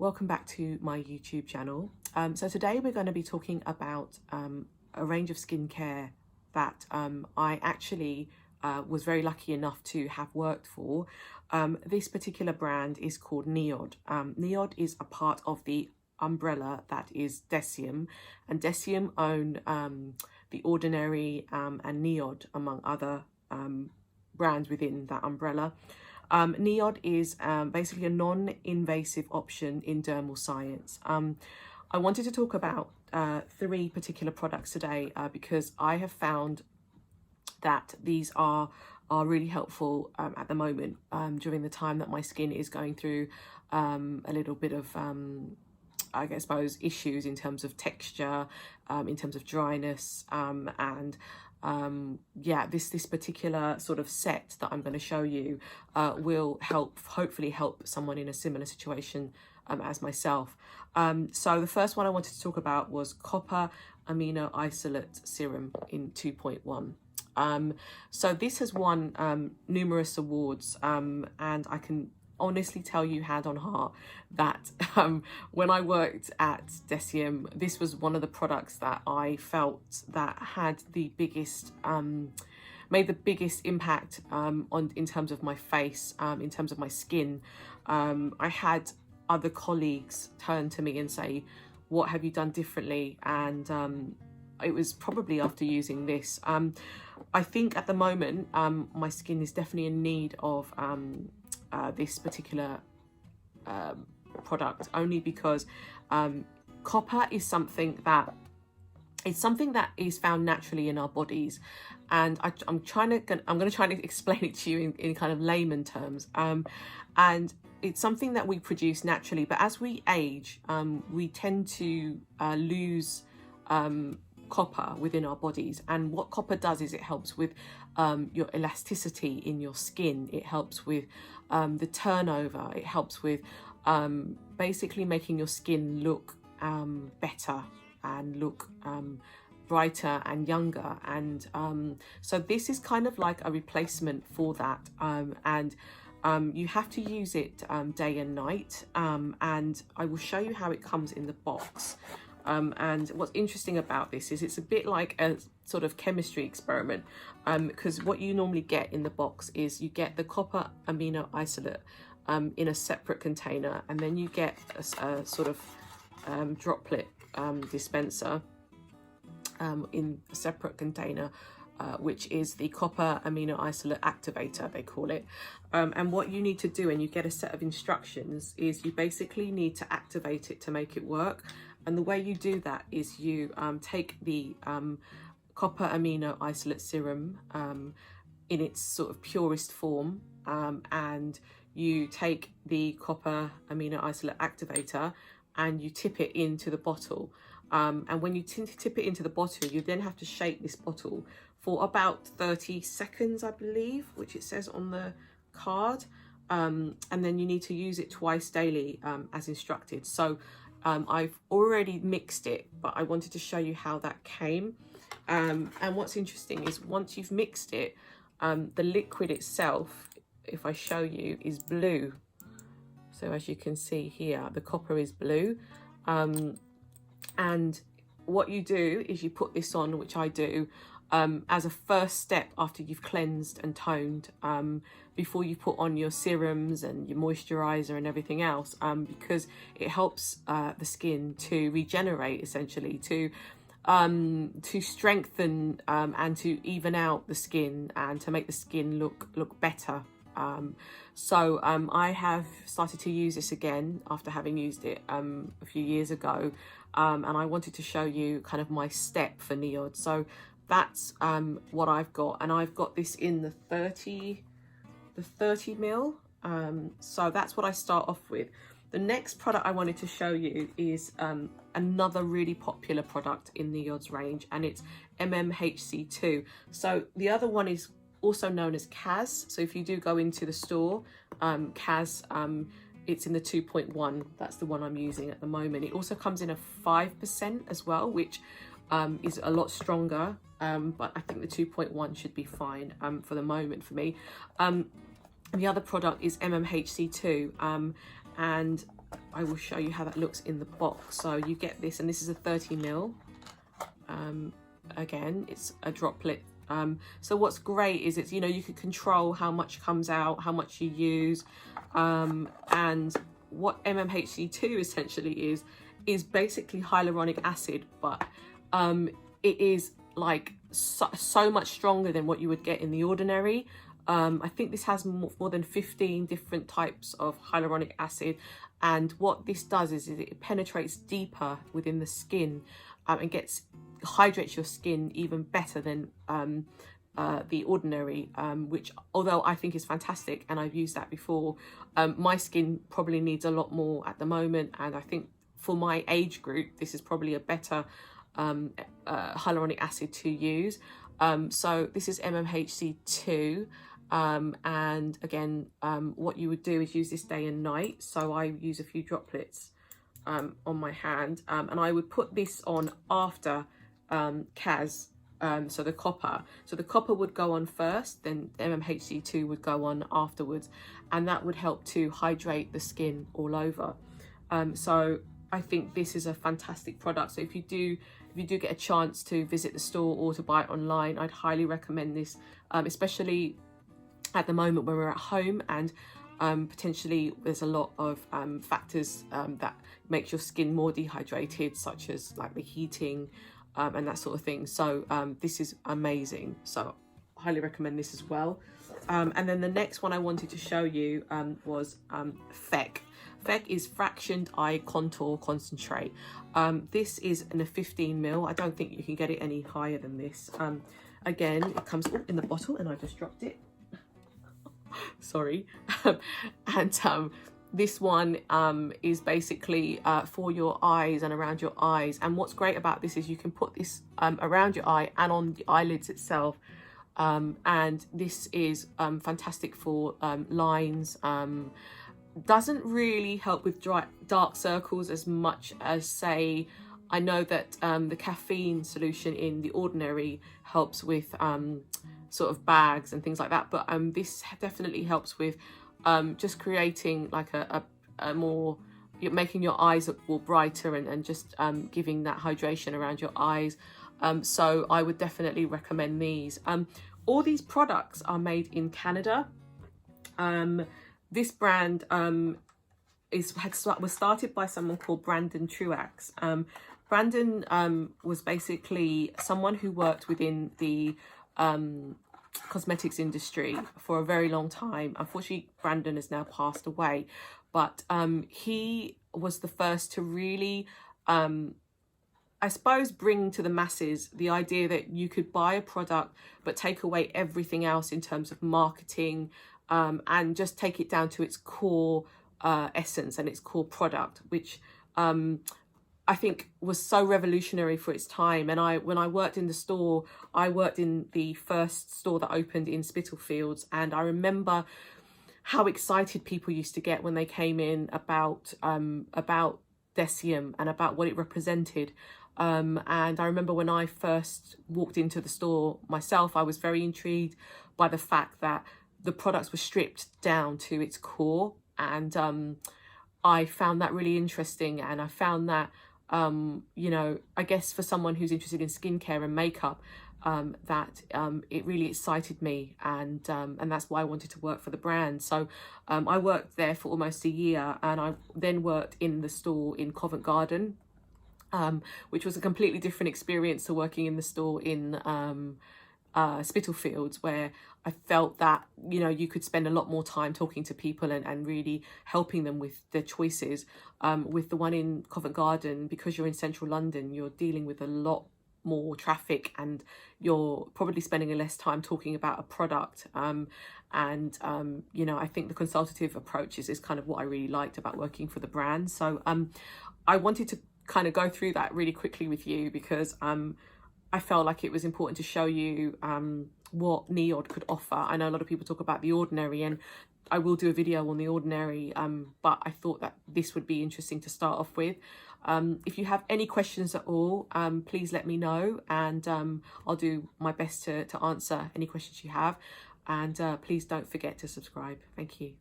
Welcome back to my YouTube channel. So today we're going to be talking about a range of skincare that I actually was very lucky enough to have worked for. This particular brand is called NIOD. NIOD is a part of the umbrella that is DECIEM, and DECIEM own The Ordinary and NIOD, among other brands within that umbrella. NIOD is basically a non-invasive option in dermal science. I wanted to talk about three particular products today because I have found that these are really helpful at the moment during the time that my skin is going through a little bit of I suppose issues in terms of texture, in terms of dryness, and yeah, this particular sort of set that I'm going to show you will hopefully help someone in a similar situation as myself. So the first one I wanted to talk about was Copper Amino Isolate Serum in 2.1. So this has won numerous awards, and I can honestly tell you hand on heart that when I worked at DECIEM, this was one of the products that I felt that had the biggest made the biggest impact in terms of my face, in terms of my skin. I had other colleagues turn to me and say, what have you done differently? And it was probably after using this. I think at the moment my skin is definitely in need of this particular product, only because copper is something that is found naturally in our bodies, and I'm going to try to explain it to you in kind of layman terms. And it's something that we produce naturally, but as we age, we tend to lose copper within our bodies. And what copper does is it helps with your elasticity in your skin. It helps with the turnover. It helps with basically making your skin look better and look brighter and younger. And so this is kind of like a replacement for that, and you have to use it day and night, and I will show you how it comes in the box. And what's interesting about this is it's a bit like a sort of chemistry experiment, because what you normally get in the box is you get the copper amino isolate in a separate container, and then you get a sort of droplet dispenser in a separate container, which is the copper amino isolate activator, they call it. And what you need to do, and you get a set of instructions, is you basically need to activate it to make it work. And the way you do that is you take the copper amino isolate serum in its sort of purest form, and you take the copper amino isolate activator and you tip it into the bottle. And when you tip it into the bottle, you then have to shake this bottle for about 30 seconds, I believe, which it says on the card. And then you need to use it twice daily as instructed. So I've already mixed it, but I wanted to show you how that came. And what's interesting is once you've mixed it, the liquid itself, if I show you, is blue. So as you can see here, the copper is blue. And what you do is you put this on, which I do, as a first step after you've cleansed and toned, before you put on your serums and your moisturizer and everything else, because it helps the skin to regenerate, essentially, to strengthen and to even out the skin and to make the skin look better. So I have started to use this again after having used it a few years ago, and I wanted to show you kind of my step for NIOD. So that's what I've got, and I've got this in the 30 ml. So that's what I start off with. The next product I wanted to show you is another really popular product in NIOD's range, and it's MMHC2. So the other one is also known as CAS. So if you do go into the store, CAS, it's in the 2.1. That's the one I'm using at the moment. It also comes in a 5% as well, which is a lot stronger, but I think the 2.1 should be fine for the moment for me. The other product is MMHC2, and I will show you how that looks in the box. So you get this, and this is a 30 ml. Again, it's a droplet. So what's great is it's, you know, you can control how much comes out, how much you use, and what MMHC2 essentially is basically hyaluronic acid, but it is like so much stronger than what you would get in the ordinary. I think this has more than 15 different types of hyaluronic acid, and what this does is it penetrates deeper within the skin and hydrates your skin even better than the ordinary, which, although I think is fantastic and I've used that before, my skin probably needs a lot more at the moment, and I think for my age group this is probably a better hyaluronic acid to use. So this is MMHC2, and again, what you would do is use this day and night. So I use a few droplets on my hand, and I would put this on after CAS, so the copper would go on first, then MMHC2 would go on afterwards, and that would help to hydrate the skin all over. So I think this is a fantastic product. So if you do get a chance to visit the store or to buy it online, I'd highly recommend this, especially at the moment when we're at home, and potentially there's a lot of factors that makes your skin more dehydrated, such as like the heating and that sort of thing. So this is amazing, so highly recommend this as well. And then the next one I wanted to show you was FECC. FECC is Fractioned Eye Contour Concentrate. This is in a 15 ml. I don't think you can get it any higher than this. Again, it comes in the bottle, and I just dropped it. Sorry. And this one is basically for your eyes and around your eyes. And what's great about this is you can put this around your eye and on the eyelids itself. And this is fantastic for lines. Doesn't really help with dark circles as much as, say, I know that the caffeine solution in the ordinary helps with sort of bags and things like that, but this definitely helps with just creating like a more, making your eyes look more brighter, and just giving that hydration around your eyes. So I would definitely recommend these. All these products are made in Canada. This brand was started by someone called Brandon Truax. Brandon was basically someone who worked within the cosmetics industry for a very long time. Unfortunately, Brandon has now passed away, but he was the first to really, I suppose, bring to the masses the idea that you could buy a product but take away everything else in terms of marketing, and just take it down to its core essence and its core product, which I think was so revolutionary for its time. And when I worked in the store, I worked in the first store that opened in Spitalfields, and I remember how excited people used to get when they came in about DECIEM and about what it represented. And I remember when I first walked into the store myself, I was very intrigued by the fact that the products were stripped down to its core, and I found that really interesting. And I found that you know, I guess for someone who's interested in skincare and makeup, that it really excited me, and that's why I wanted to work for the brand. So I worked there for almost a year, and I then worked in the store in Covent Garden, which was a completely different experience to working in the store in Spitalfields, where I felt that, you know, you could spend a lot more time talking to people and really helping them with their choices. With the one in Covent Garden, because you're in central London, you're dealing with a lot more traffic, and you're probably spending less time talking about a product. You know, I think the consultative approach is kind of what I really liked about working for the brand. So I wanted to kind of go through that really quickly with you, because I felt like it was important to show you what NIOD could offer. I know a lot of people talk about the ordinary, and I will do a video on the ordinary, but I thought that this would be interesting to start off with. If you have any questions at all, please let me know, and I'll do my best to answer any questions you have. And please don't forget to subscribe. Thank you.